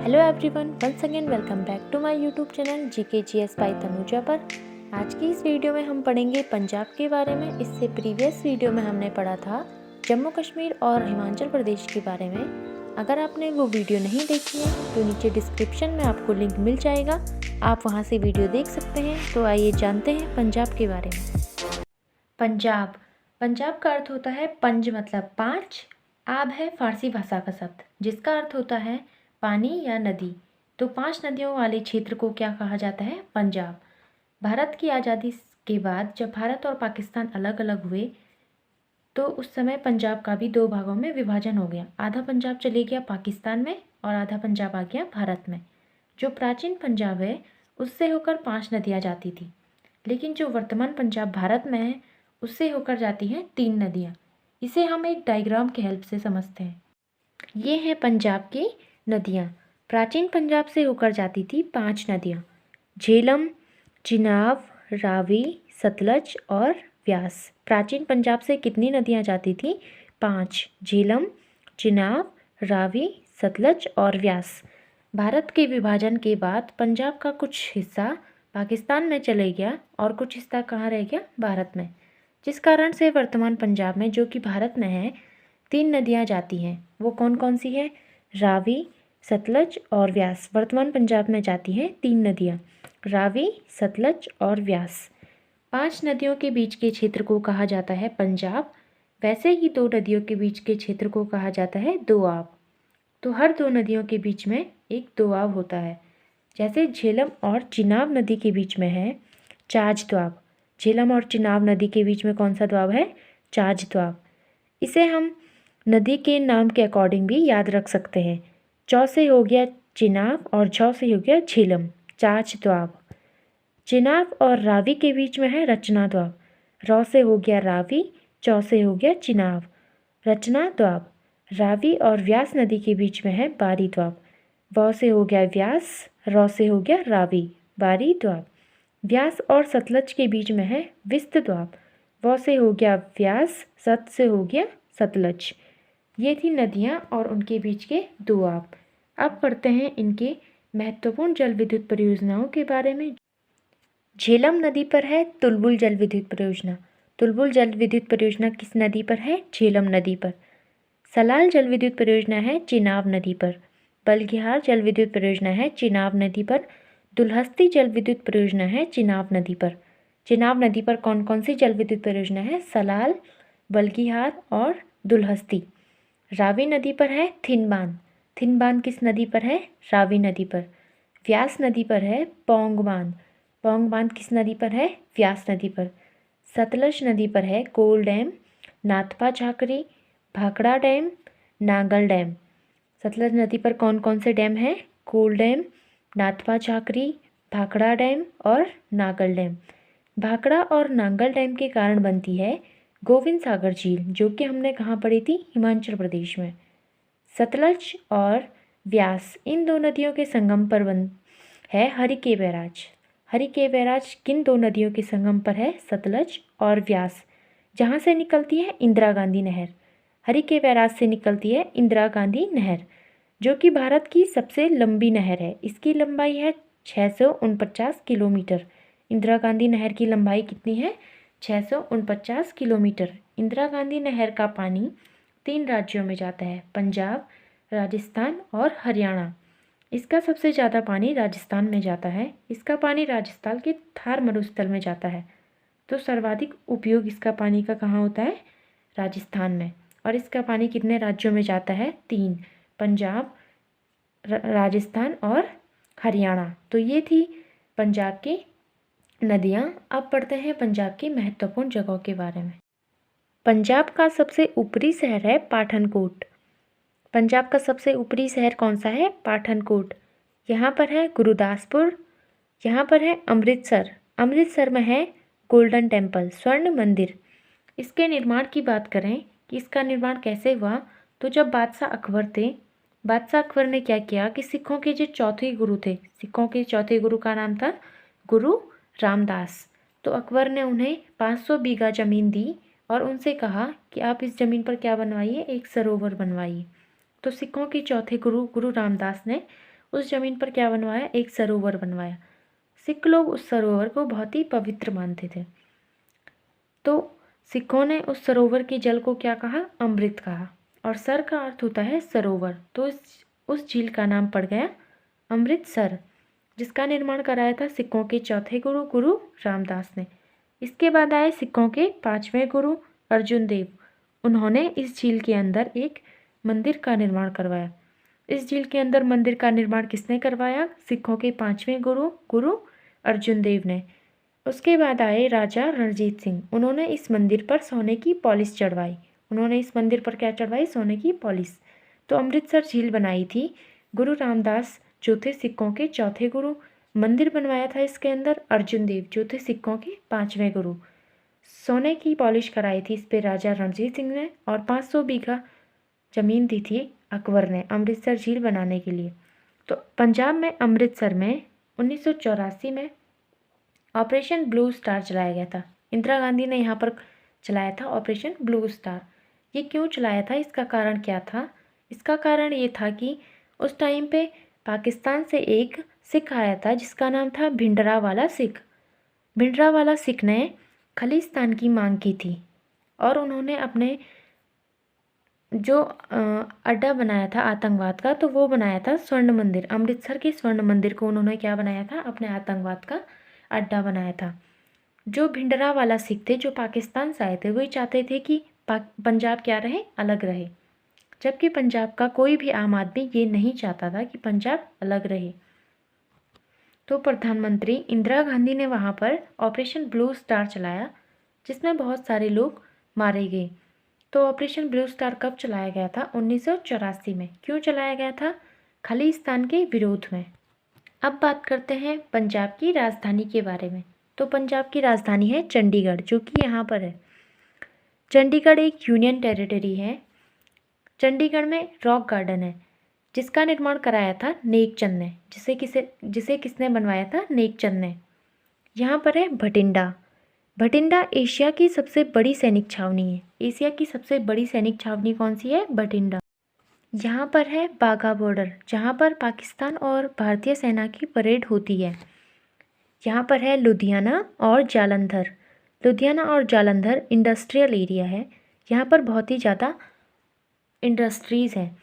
Hello everyone, once again welcome back to my YouTube channel GKGS by Tanuja पर। आज की इस वीडियो में हम पढ़ेंगे पंजाब के बारे में। इससे प्रीवियस वीडियो में हमने पढ़ा था जम्मू कश्मीर और हिमाचल प्रदेश के बारे में। अगर आपने वो वीडियो नहीं देखी है तो नीचे डिस्क्रिप्शन में आपको लिंक मिल जाएगा, आप वहाँ से वीडियो देख सकते हैं। तो आइए जानते हैं पंजाब के बारे में। पंजाब पंजाब का अर्थ होता है पंज मतलब पाँच, आब है फारसी भाषा का शब्द जिसका अर्थ होता है पानी या नदी। तो 5 नदियों वाले क्षेत्र को क्या कहा जाता है? पंजाब। भारत की आज़ादी के बाद जब भारत और पाकिस्तान अलग अलग हुए तो उस समय पंजाब का भी 2 भागों में विभाजन हो गया। आधा पंजाब चले गया पाकिस्तान में और आधा पंजाब आ गया भारत में। जो प्राचीन पंजाब है उससे होकर 5 नदियाँ जाती थी, लेकिन जो वर्तमान पंजाब भारत में है उससे होकर जाती हैं 3 नदियाँ। इसे हम एक डायग्राम के हेल्प से समझते हैं। ये हैं पंजाब की नदियाँ। प्राचीन पंजाब से होकर जाती थी 5 नदियाँ: झेलम, चिनाब, रावी, सतलज और व्यास। प्राचीन पंजाब से कितनी नदियाँ जाती थी? 5: झेलम, चिनाब, रावी, सतलज और व्यास। भारत के विभाजन के बाद पंजाब का कुछ हिस्सा पाकिस्तान में चले गया और कुछ हिस्सा कहाँ रह गया? भारत में। जिस कारण से वर्तमान पंजाब में, जो कि भारत में है, 3 नदियाँ जाती हैं। वो कौन कौन सी है? रावी, सतलज और व्यास। वर्तमान पंजाब में जाती हैं 3 नदियाँ: रावी, सतलज और व्यास। 5 नदियों के बीच के क्षेत्र को कहा जाता है पंजाब। वैसे ही 2 नदियों के बीच के क्षेत्र को कहा जाता है दोआब। तो हर 2 नदियों के बीच में एक दोआब होता है। जैसे झेलम और चिनाब नदी के बीच में है चाज दोआब। झेलम और चिनाब नदी के बीच में कौन सा दोआब है? चाज दोआब। इसे हम नदी के नाम के अकॉर्डिंग भी याद रख सकते हैं। चौ से हो गया चिनाब और झौ से हो गया झेलम, चाच दोआब। चिनाब और रावी के बीच में है रचना दोआब। रौ से हो गया रावी, चौ से हो गया चिनाब, रचना दोआब। रावी और व्यास नदी के बीच में है बारी दोआब। वौ से हो गया व्यास, रौ से हो गया रावी, बारी दोआब। व्यास और सतलज के बीच में है विस्त दोआब। वौ से हो गया व्यास, सत से हो गया सतलज। ये थी नदियाँ और उनके बीच के दोआब। अब पढ़ते हैं इनके महत्वपूर्ण जल विद्युत परियोजनाओं के बारे में। झेलम नदी पर है तुलबुल जल विद्युत परियोजना। तुलबुल जल विद्युत परियोजना किस नदी पर है? झेलम नदी पर। सलाल जल विद्युत परियोजना है चिनाब नदी पर। बलगिहार जल विद्युत परियोजना है चिनाब नदी पर। दुलहस्ती जल विद्युत परियोजना है चिनाब नदी पर। चिनाब नदी पर कौन कौन सी जल विद्युत परियोजना है? सलाल, बलगिहार और दुलहस्ती। रावी नदी पर है थिन बांध किस नदी पर है? रावी नदी पर। व्यास नदी पर है पौंग बांध किस नदी पर है? व्यास नदी पर। सतलज नदी पर है Kol dam, Nathpa Jhakri, Bhakra dam, Nangal dam. Sutlej नदी पर कौन कौन से डैम हैं? कोल डैम, नाथपा झाकरी, भाखड़ा डैम और नागल डैम। भाखड़ा और नांगल डैम के कारण बनती है गोविंद सागर झील, जो कि हमने कहाँ पढ़ी थी? हिमाचल प्रदेश में। सतलज और व्यास इन 2 नदियों के संगम पर है हरिके बैराज। हरिके बैराज किन 2 नदियों के संगम पर है? सतलज और व्यास, जहाँ से निकलती है इंदिरा गांधी नहर। हरिके बैराज से निकलती है इंदिरा गांधी नहर, जो कि भारत की सबसे लंबी नहर है। इसकी लंबाई है 649 किलोमीटर। इंदिरा गांधी नहर की लंबाई कितनी है? 649 किलोमीटर। इंदिरा गांधी नहर का पानी 3 राज्यों में जाता है: पंजाब, राजस्थान और हरियाणा। इसका सबसे ज़्यादा पानी राजस्थान में जाता है। इसका पानी राजस्थान के थार मरुस्थल में जाता है। तो सर्वाधिक उपयोग इसका पानी का कहाँ होता है? राजस्थान में। और इसका पानी कितने राज्यों में जाता है? 3: पंजाब, राजस्थान और हरियाणा। तो ये थी पंजाब की नदियाँ। अब पढ़ते हैं पंजाब की महत्वपूर्ण जगहों के बारे में। पंजाब का सबसे ऊपरी शहर है पाठनकोट। पंजाब का सबसे ऊपरी शहर कौन सा है? पाठनकोट। यहाँ पर है गुरुदासपुर, यहाँ पर है अमृतसर। अमृतसर में है गोल्डन टेम्पल, स्वर्ण मंदिर। इसके निर्माण की बात करें कि इसका निर्माण कैसे हुआ, तो जब बादशाह अकबर थे, बादशाह अकबर ने क्या किया कि सिखों के जो चौथे गुरु थे, सिखों के चौथे गुरु का नाम था गुरु रामदास। तो अकबर ने उन्हें 500 बीघा ज़मीन दी और उनसे कहा कि आप इस ज़मीन पर क्या बनवाइए? एक सरोवर बनवाइए। तो सिखों के चौथे गुरु गुरु रामदास ने उस ज़मीन पर क्या बनवाया, एक सरोवर बनवाया। सिख लोग उस सरोवर को बहुत ही पवित्र मानते थे, तो सिखों ने उस सरोवर के जल को क्या कहा, अमृत कहा। और सर का अर्थ होता है सरोवर, तो उस झील का नाम पड़ गया अमृतसर, जिसका निर्माण कराया था सिखों के चौथे गुरु गुरु रामदास ने। इसके बाद आए सिखों के पांचवें गुरु अर्जुन देव। उन्होंने इस झील के अंदर एक मंदिर का निर्माण करवाया। इस झील के अंदर मंदिर का निर्माण किसने करवाया, सिखों के पांचवें गुरु गुरु अर्जुन देव ने। उसके बाद आए राजा रणजीत सिंह। उन्होंने इस मंदिर पर सोने की पॉलिश चढ़वाई। उन्होंने इस मंदिर पर क्या चढ़वाई, सोने की पॉलिश। तो अमृतसर झील बनाई थी गुरु रामदास, जो थे सिखों के चौथे गुरु। मंदिर बनवाया था इसके अंदर अर्जुन देव, जो थे सिखों के पांचवें गुरु। सोने की पॉलिश कराई थी इस पे राजा रणजीत सिंह ने, और 500 बीघा जमीन दी थी अकबर ने अमृतसर झील बनाने के लिए। तो पंजाब में अमृतसर में 1984 में ऑपरेशन ब्लू स्टार चलाया गया था। इंदिरा गांधी ने यहाँ पर चलाया था ऑपरेशन ब्लू स्टार। ये क्यों चलाया था, इसका कारण क्या था? इसका कारण ये था कि उस टाइम पे पाकिस्तान से एक सिख आया था जिसका नाम था भिंडरावाला सिख। भिंडरावाला सिख ने खालिस्तान की मांग की थी, और उन्होंने अपने जो अड्डा बनाया था आतंकवाद का, तो वो बनाया था स्वर्ण मंदिर। अमृतसर के स्वर्ण मंदिर को उन्होंने क्या बनाया था, अपने आतंकवाद का अड्डा बनाया था। जो भिंडरावाला सिख थे, जो पाकिस्तान से आए थे, वही चाहते थे कि पंजाब क्या रहे, अलग रहे, जबकि पंजाब का कोई भी आम आदमी ये नहीं चाहता था कि पंजाब अलग रहे। तो प्रधानमंत्री इंदिरा गांधी ने वहाँ पर ऑपरेशन ब्लू स्टार चलाया, जिसमें बहुत सारे लोग मारे गए। तो ऑपरेशन ब्लू स्टार कब चलाया गया था, 1984 में। क्यों चलाया गया था, खालिस्तान के विरोध में। अब बात करते हैं पंजाब की राजधानी के बारे में। तो पंजाब की राजधानी है चंडीगढ़, जो कि यहाँ पर है। चंडीगढ़ एक यूनियन टेरिटरी है। चंडीगढ़ में रॉक गार्डन है, जिसका निर्माण कराया था नेकचंद ने। जिसे किसने बनवाया था, नेकचंद ने। यहाँ पर है भटिंडा। भटिंडा एशिया की सबसे बड़ी सैनिक छावनी है। एशिया की सबसे बड़ी सैनिक छावनी कौन सी है, भटिंडा। यहाँ पर है बाघा बॉर्डर, जहाँ पर पाकिस्तान और भारतीय सेना की परेड होती है। यहाँ पर है लुधियाना और जालंधर। लुधियाना और जालंधर इंडस्ट्रियल एरिया है। यहाँ पर बहुत ही ज़्यादा इंडस्ट्रीज़ हैं।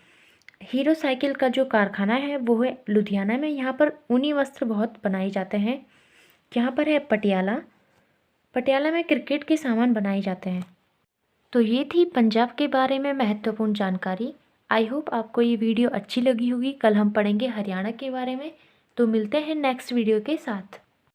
हीरो साइकिल का जो कारखाना है वो है लुधियाना में। यहाँ पर ऊनी वस्त्र बहुत बनाए जाते हैं। यहाँ पर है पटियाला। पटियाला में क्रिकेट के सामान बनाए जाते हैं। तो ये थी पंजाब के बारे में महत्वपूर्ण जानकारी। आई होप आपको ये वीडियो अच्छी लगी होगी। कल हम पढ़ेंगे हरियाणा के बारे में। तो मिलते हैं नेक्स्ट वीडियो के साथ।